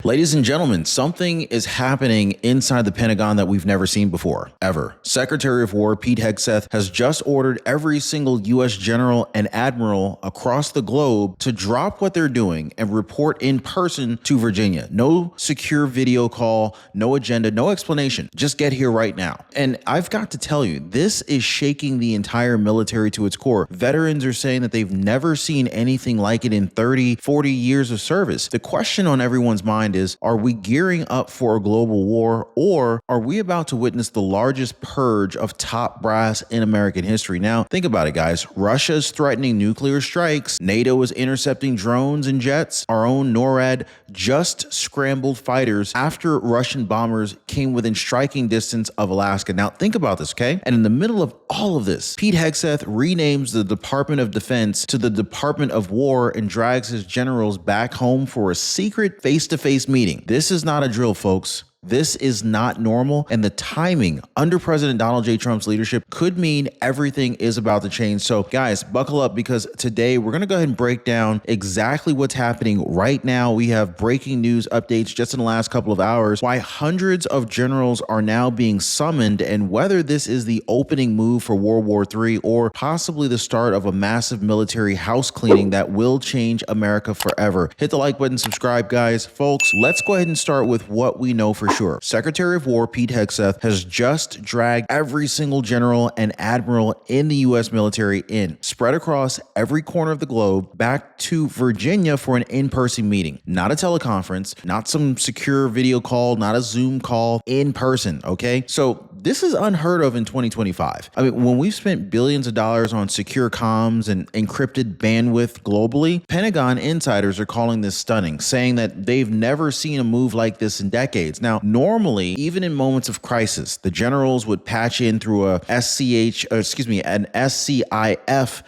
Ladies and gentlemen, something is happening inside the Pentagon that we've never seen before, ever. Secretary of War Pete Hegseth has just ordered every single U.S. general and admiral across the globe to drop what they're doing and report in person to Virginia. No secure video call, no agenda, no explanation. Just get here right now. And I've got to tell you, this is shaking the entire military to its core. Veterans are saying that they've never seen anything like it in 30, 40 years of service. The question on everyone's mind is, are we gearing up for a global war, or are we about to witness the largest purge of top brass in American history? Now, think about it, guys. Russia is threatening nuclear strikes. NATO is intercepting drones and jets. Our own NORAD just scrambled fighters after Russian bombers came within striking distance of Alaska. Now, think about this, okay? And in the middle of all of this, Pete Hegseth renames the Department of Defense to the Department of War and drags his generals back home for a secret face-to-face meeting. This is not a drill, folks. This is not normal, and the timing under President Donald J. Trump's leadership could mean everything is about to change. So guys, buckle up, because today we're going to go ahead and break down exactly what's happening right now. We have breaking news updates just in the last couple of hours, why hundreds of generals are now being summoned, and whether this is the opening move for World War III or possibly the start of a massive military house cleaning that will change America forever. Hit the like button, subscribe, guys. Folks, let's go ahead and start with what we know for sure. Secretary of War Pete Hegseth has just dragged every single general and admiral in the U.S. military spread across every corner of the globe, back to Virginia for an in-person meeting. Not a teleconference, not some secure video call, not a Zoom call, in person, okay? So this is unheard of in 2025. I mean, when we've spent billions of dollars on secure comms and encrypted bandwidth globally, Pentagon insiders are calling this stunning, saying that they've never seen a move like this in decades. Now, normally, even in moments of crisis, the generals would patch in through an SCIF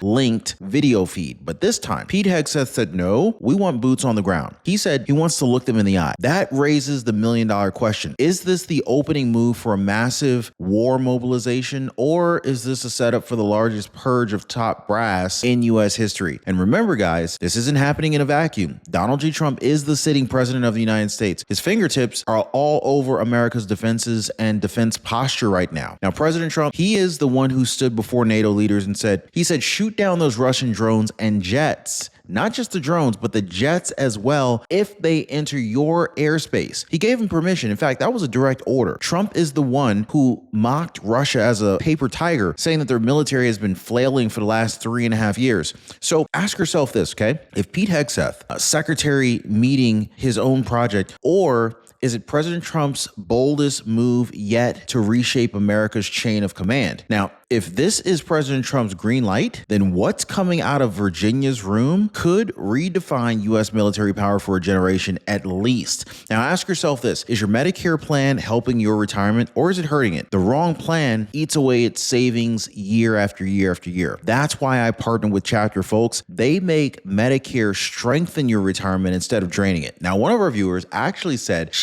linked video feed. But this time, Pete Hegseth said, no, we want boots on the ground. He said he wants to look them in the eye. That raises the million-dollar question. Is this the opening move for a massive war mobilization, or is this a setup for the largest purge of top brass in U.S. history? And remember, guys, this isn't happening in a vacuum. Donald J. Trump is the sitting president of the United States. His fingertips are all over America's defenses and defense posture right now. Now, President Trump, he is the one who stood before NATO leaders and said, shoot down those Russian drones and jets. Not just the drones, but the jets as well, if they enter your airspace. He gave them permission. In fact, that was a direct order. Trump is the one who mocked Russia as a paper tiger, saying that their military has been flailing for the last 3.5 years. So ask yourself this, okay? If Pete Hegseth, a secretary meeting his own project, or is it President Trump's boldest move yet to reshape America's chain of command? Now, if this is President Trump's green light, then what's coming out of Virginia's room could redefine U.S. military power for a generation at least. Now, ask yourself this: is your Medicare plan helping your retirement, or is it hurting it? The wrong plan eats away its savings year after year after year. That's why I partner with Chapter, folks. They make Medicare strengthen your retirement instead of draining it. Now, one of our viewers actually said,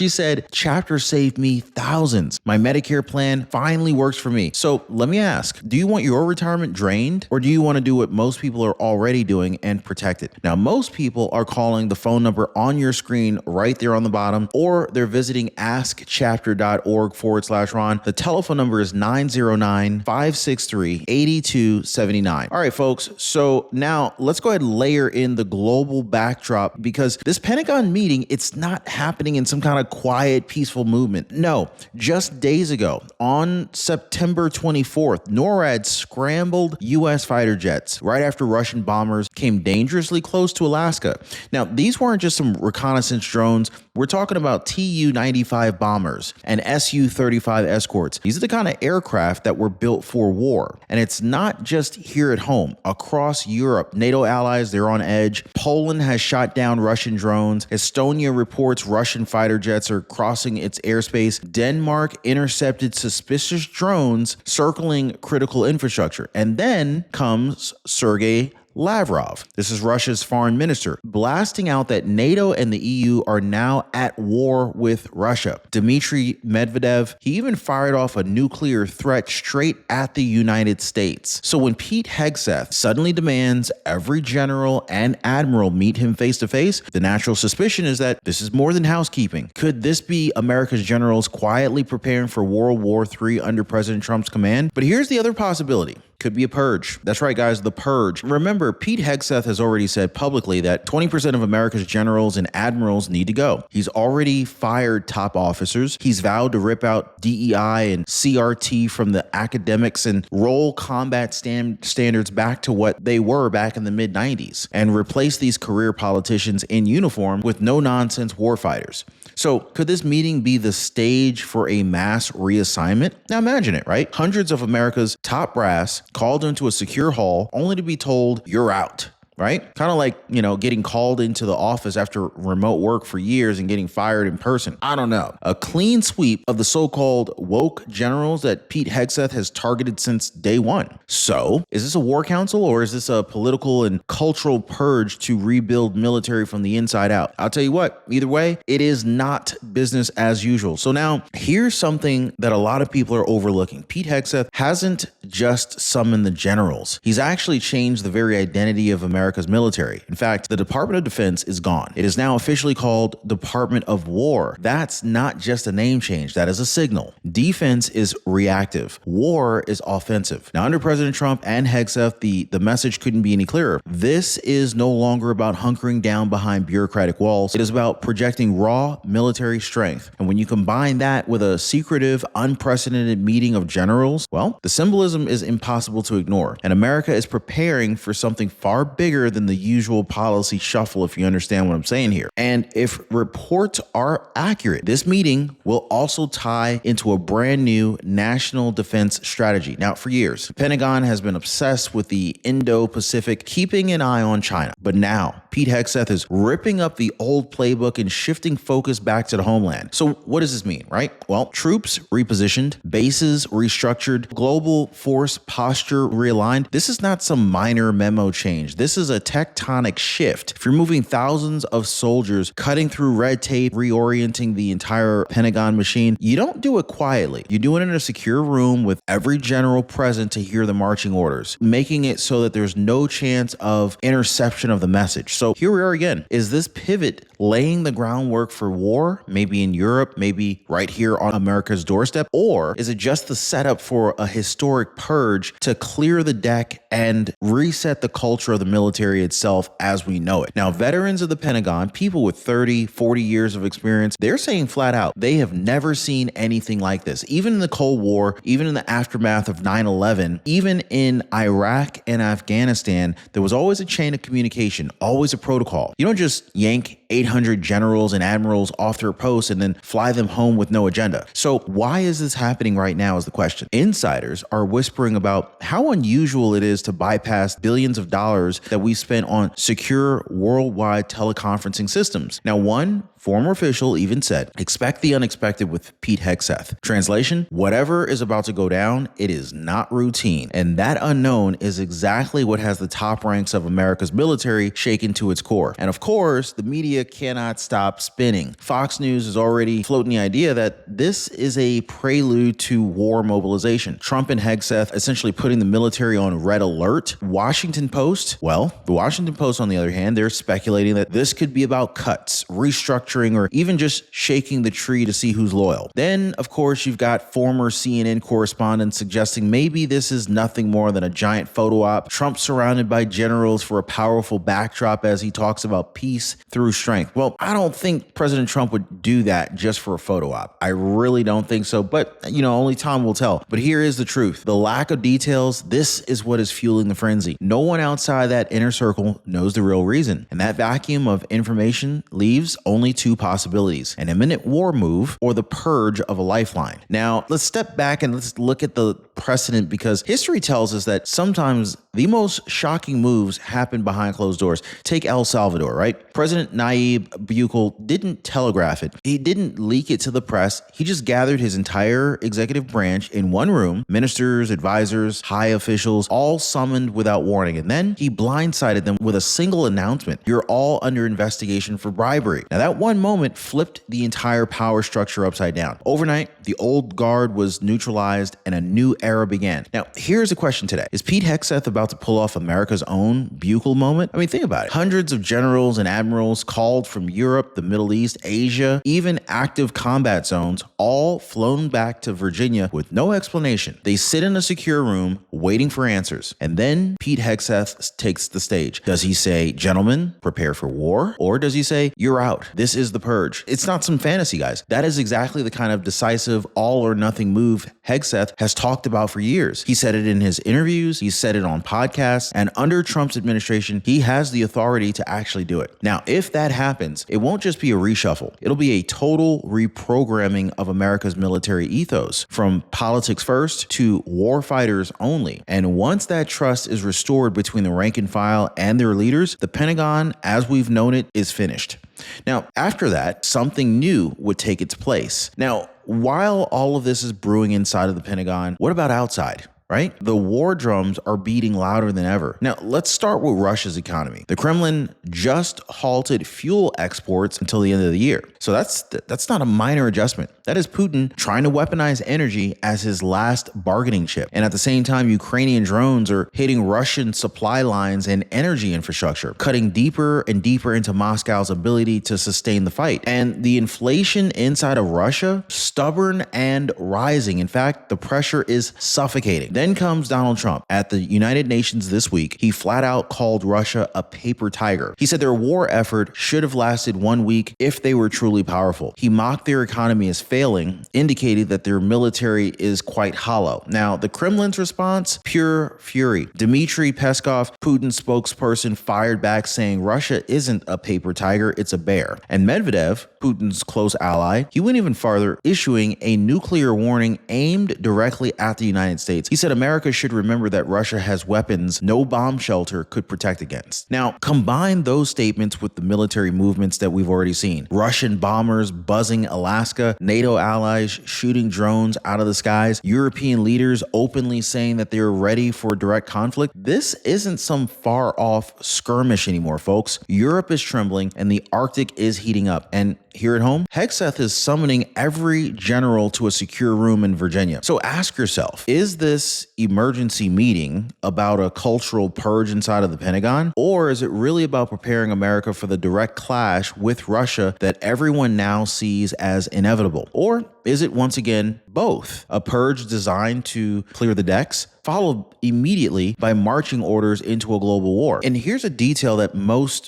Chapter saved me thousands. My Medicare plan finally works for me. So let me ask, do you want your retirement drained, or do you want to do what most people are already doing and protect it? Now, most people are calling the phone number on your screen right there on the bottom, or they're visiting askchapter.org/Ron. The telephone number is 909-563-8279. All right, folks. So now let's go ahead and layer in the global backdrop, because this Pentagon meeting, it's not happening in some kind of quiet, peaceful movement. No, just days ago, on September 24th, NORAD scrambled U.S. fighter jets right after Russian bombers came dangerously close to Alaska. Now, these weren't just some reconnaissance drones. We're talking about Tu-95 bombers and Su-35 escorts. These are the kind of aircraft that were built for war. And it's not just here at home. Across Europe, NATO allies, they're on edge. Poland has shot down Russian drones. Estonia reports Russian fighter jets are crossing its airspace. Denmark intercepted suspicious drones circling critical infrastructure. And then comes Sergei Lavrov, this is Russia's foreign minister, blasting out that NATO and the EU are now at war with Russia. Dmitry Medvedev, he even fired off a nuclear threat straight at the United States. So when Pete Hegseth suddenly demands every general and admiral meet him face to face, the natural suspicion is that this is more than housekeeping. Could this be America's generals quietly preparing for World War III under President Trump's command? But here's the other possibility. Could be a purge. That's right, guys, the purge. Remember, Pete Hegseth has already said publicly that 20% of America's generals and admirals need to go. He's already fired top officers. He's vowed to rip out DEI and CRT from the academics and roll combat standards back to what they were back in the mid-90s and replace these career politicians in uniform with no-nonsense warfighters. So could this meeting be the stage for a mass reassignment? Now imagine it, right? Hundreds of America's top brass called into a secure hall only to be told you're out. Right? Kind of like, getting called into the office after remote work for years and getting fired in person. I don't know. A clean sweep of the so-called woke generals that Pete Hegseth has targeted since day one. So, is this a war council or is this a political and cultural purge to rebuild military from the inside out? I'll tell you what, either way, it is not business as usual. So now, here's something that a lot of people are overlooking. Pete Hegseth hasn't just summoned the generals. He's actually changed the very identity of America's military. In fact, the Department of Defense is gone. It is now officially called Department of War. That's not just a name change. That is a signal. Defense is reactive. War is offensive. Now, under President Trump and Hegseth, the message couldn't be any clearer. This is no longer about hunkering down behind bureaucratic walls. It is about projecting raw military strength. And when you combine that with a secretive, unprecedented meeting of generals, well, the symbolism is impossible to ignore. And America is preparing for something far bigger than the usual policy shuffle, if you understand what I'm saying here. And if reports are accurate, this meeting will also tie into a brand new national defense strategy. Now, for years, the Pentagon has been obsessed with the Indo-Pacific, keeping an eye on China. But now, Pete Hegseth is ripping up the old playbook and shifting focus back to the homeland. So what does this mean, right? Well, troops repositioned, bases restructured, global force posture realigned. This is not some minor memo change. This is a tectonic shift. If you're moving thousands of soldiers, cutting through red tape, reorienting the entire Pentagon machine, you don't do it quietly. You do it in a secure room with every general present to hear the marching orders, making it so that there's no chance of interception of the message. So here we are again. Is this pivot laying the groundwork for war, maybe in Europe, maybe right here on America's doorstep? Or is it just the setup for a historic purge to clear the deck and reset the culture of the military itself as we know it? Now, veterans of the Pentagon, people with 30, 40 years of experience, they're saying flat out, they have never seen anything like this. Even in the Cold War, even in the aftermath of 9/11, even in Iraq and Afghanistan, there was always a chain of communication, always a protocol. You don't just yank 800 generals and admirals off their posts and then fly them home with no agenda. So why is this happening right now is the question. Insiders are whispering about how unusual it is to bypass billions of dollars that we spent on secure worldwide teleconferencing systems. Now, one former official even said, expect the unexpected with Pete Hegseth. Translation, whatever is about to go down, it is not routine. And that unknown is exactly what has the top ranks of America's military shaken to its core. And of course, the media cannot stop spinning. Fox News is already floating the idea that this is a prelude to war mobilization. Trump and Hegseth essentially putting the military on red alert. Washington Post, well, the Washington Post, on the other hand, they're speculating that this could be about cuts, restructuring, or even just shaking the tree to see who's loyal. Then, of course, you've got former CNN correspondents suggesting maybe this is nothing more than a giant photo op. Trump surrounded by generals for a powerful backdrop as he talks about peace through strength. Well, I don't think President Trump would do that just for a photo op. I really don't think so, but only time will tell. But here is the truth. The lack of details, this is what is fueling the frenzy. No one outside that inner circle knows the real reason. And that vacuum of information leaves only two possibilities: an imminent war move or the purge of a lifeline. Now, let's step back and let's look at the precedent because history tells us that sometimes the most shocking moves happen behind closed doors. Take El Salvador, right? President Nayib Bukele didn't telegraph it. He didn't leak it to the press. He just gathered his entire executive branch in one room, ministers, advisors, high officials, all summoned without warning. And then he blindsided them with a single announcement. You're all under investigation for bribery. Now that one moment flipped the entire power structure upside down. Overnight, the old guard was neutralized and a new era began. Now, here's a question today. Is Pete Hegseth about to pull off America's own Bukele moment? I mean, think about it. Hundreds of generals and admirals called from Europe, the Middle East, Asia, even active combat zones, all flown back to Virginia with no explanation. They sit in a secure room waiting for answers. And then Pete Hegseth takes the stage. Does he say, gentlemen, prepare for war? Or does he say, you're out. This is the purge. It's not some fantasy, guys. That is exactly the kind of decisive all or nothing move Hegseth has talked about for years. He said it in his interviews. He said it on podcasts. And under Trump's administration, he has the authority to actually do it. Now, if that happens, it won't just be a reshuffle. It'll be a total reprogramming of America's military ethos from politics first to war fighters only. And once that trust is restored between the rank and file and their leaders, the Pentagon, as we've known it, is finished. Now, after that, something new would take its place. Now, while all of this is brewing inside of the Pentagon, what about outside? Right? The war drums are beating louder than ever. Now, let's start with Russia's economy. The Kremlin just halted fuel exports until the end of the year. So that's not a minor adjustment. That is Putin trying to weaponize energy as his last bargaining chip. And at the same time, Ukrainian drones are hitting Russian supply lines and energy infrastructure, cutting deeper and deeper into Moscow's ability to sustain the fight. And the inflation inside of Russia, stubborn and rising. In fact, the pressure is suffocating. Then comes Donald Trump. At the United Nations this week, he flat out called Russia a paper tiger. He said their war effort should have lasted 1 week if they were truly powerful. He mocked their economy as failing, indicating that their military is quite hollow. Now, the Kremlin's response, pure fury. Dmitry Peskov, Putin's spokesperson, fired back saying Russia isn't a paper tiger, it's a bear. And Medvedev, Putin's close ally, he went even farther, issuing a nuclear warning aimed directly at the United States. He said America should remember that Russia has weapons no bomb shelter could protect against. Now, combine those statements with the military movements that we've already seen. Russian bombers buzzing Alaska, NATO allies shooting drones out of the skies, European leaders openly saying that they're ready for direct conflict. This isn't some far-off skirmish anymore, folks. Europe is trembling and the Arctic is heating up. And here at home, Hegseth is summoning every general to a secure room in Virginia. So ask yourself, is this emergency meeting about a cultural purge inside of the Pentagon? Or is it really about preparing America for the direct clash with Russia that everyone now sees as inevitable? Or is it once again both? A purge designed to clear the decks, followed immediately by marching orders into a global war. And here's a detail that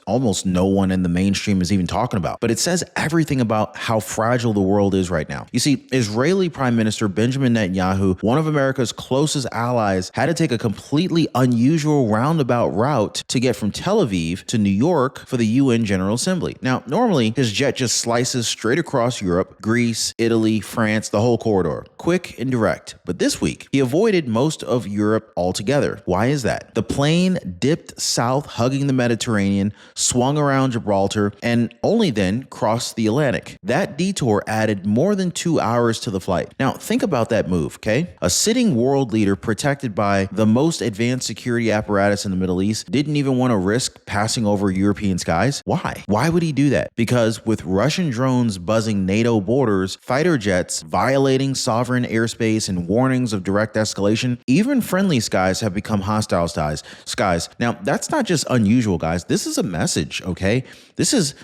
almost no one in the mainstream is even talking about, but it says everything about how fragile the world is right now. You see, Israeli Prime Minister Benjamin Netanyahu, one of America's closest allies, had to take a completely unusual roundabout route to get from Tel Aviv to New York for the UN General Assembly. Now, normally his jet just slices straight across Europe, Greece, Italy, France, the whole corridor. Quick and direct. But this week, he avoided most of Europe altogether. Why is that? The plane dipped south, hugging the Mediterranean, swung around Gibraltar, and only then crossed the Atlantic. That detour added more than 2 hours to the flight. Now, think about that move, okay? A sitting world leader protected by the most advanced security apparatus in the Middle East didn't even want to risk passing over European skies. Why? Why would he do that? Because with Russian drones buzzing NATO borders, fighter jets violating sovereign airspace, and warnings of direct escalation, even friendly skies have become hostile skies. Now, that's not just unusual, guys. This is a message, okay? This is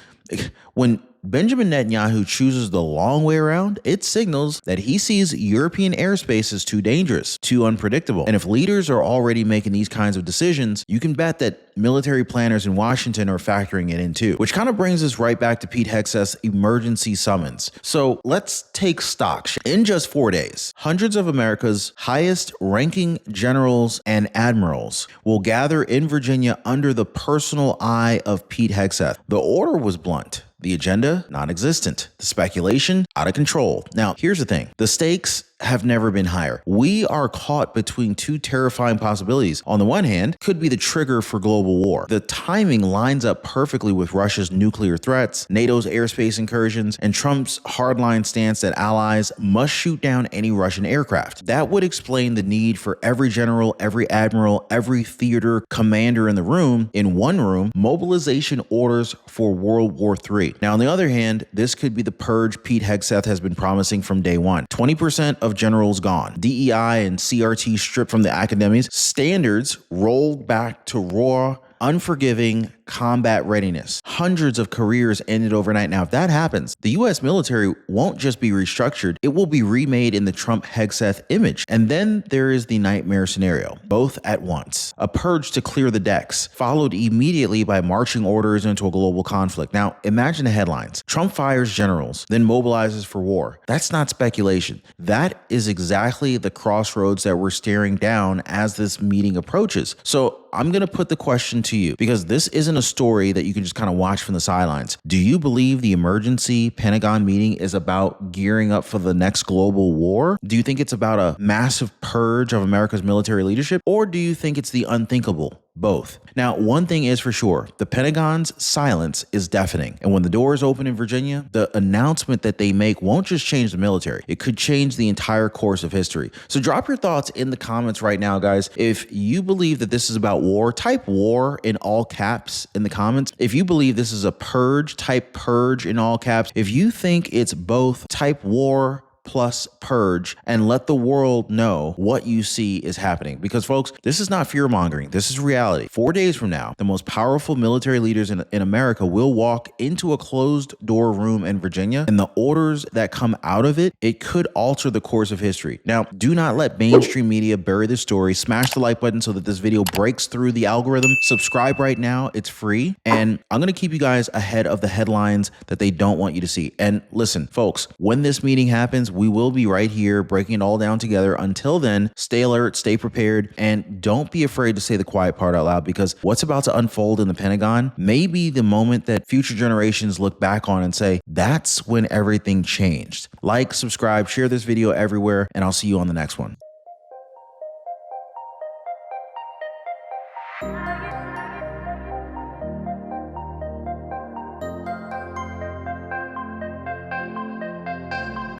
when Benjamin Netanyahu chooses the long way around, it signals that he sees European airspace as too dangerous, too unpredictable. And if leaders are already making these kinds of decisions, you can bet that military planners in Washington are factoring it in too. Which kind of brings us right back to Pete Hegseth's emergency summons. So let's take stock. In just 4 days, hundreds of America's highest ranking generals and admirals will gather in Virginia under the personal eye of Pete Hegseth. The order was blunt. The agenda, non-existent. The speculation, out of control. Now, here's the thing. The stakes, have never been higher. We are caught between two terrifying possibilities. On the one hand, could be the trigger for global war. The timing lines up perfectly with Russia's nuclear threats, NATO's airspace incursions, and Trump's hardline stance that allies must shoot down any Russian aircraft. That would explain the need for every general, every admiral, every theater commander in the room, in one room, mobilization orders for World War III. Now, on the other hand, this could be the purge Pete Hegseth has been promising from day one. 20% of generals gone, DEI and CRT stripped from the academies, standards rolled back to raw, unforgiving combat readiness. Hundreds of careers ended overnight. Now, if that happens, the U.S. military won't just be restructured, it will be remade in the Trump-Hegseth image. And then there is the nightmare scenario, both at once. A purge to clear the decks, followed immediately by marching orders into a global conflict. Now, imagine the headlines. Trump fires generals, then mobilizes for war. That's not speculation. That is exactly the crossroads that we're staring down as this meeting approaches. So I'm going to put the question to you, because this isn't a story that you can just kind of watch from the sidelines. Do you believe the emergency Pentagon meeting is about gearing up for the next global war? Do you think it's about a massive purge of America's military leadership? Or do you think it's the unthinkable? Both. Now, one thing is for sure, the Pentagon's silence is deafening. And when the doors open in Virginia, the announcement that they make won't just change the military. It could change the entire course of history. So drop your thoughts in the comments right now, guys. If you believe that this is about war, type war in all caps in the comments. If you believe this is a purge, type purge in all caps. If you think it's both, type war plus purge, and let the world know what you see is happening. Because folks, this is not fear mongering. This is reality. 4 days from now, the most powerful military leaders in America will walk into a closed door room in Virginia, and the orders that come out of it, it could alter the course of history. Now, do not let mainstream media bury the story. Smash the like button so that this video breaks through the algorithm. Subscribe right now. It's free. And I'm going to keep you guys ahead of the headlines that they don't want you to see. And listen, folks, when this meeting happens, we will be right here breaking it all down together. Until then, stay alert, stay prepared, and don't be afraid to say the quiet part out loud, because what's about to unfold in the Pentagon may be the moment that future generations look back on and say, that's when everything changed. Like, subscribe, share this video everywhere, and I'll see you on the next one.